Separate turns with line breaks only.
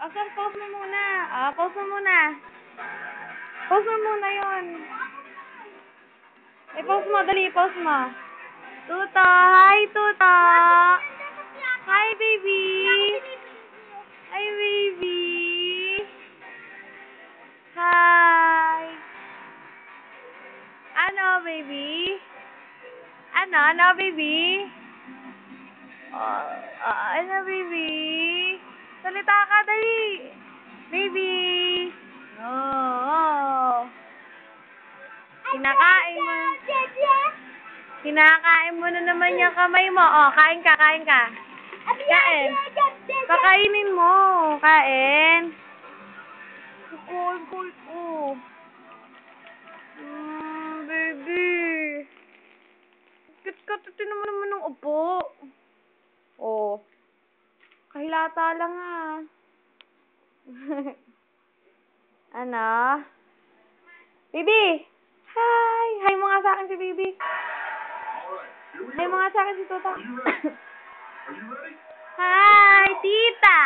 Asan? Pause mo muna. Pause mo muna. Pause mo muna yun. Pause mo. Dali, pause mo. Tuto! Hi, Tuto! Hi, baby! Hi, baby! Hi! Ano, baby? Ano, baby? Ano, baby? Salita ka, dali! Baby! Oh. Kinakain mo na naman yung kamay mo. Kain ka, kain ka. Kain. Pakainin mo. Kain. Kukuin. Baby. Kit-katutin naman ng upo. Kahilata lang Ano? Baby! Hi! Hi mo nga sa akin si Baby. Hi mo nga sa akin si Tuto. Hi, tita!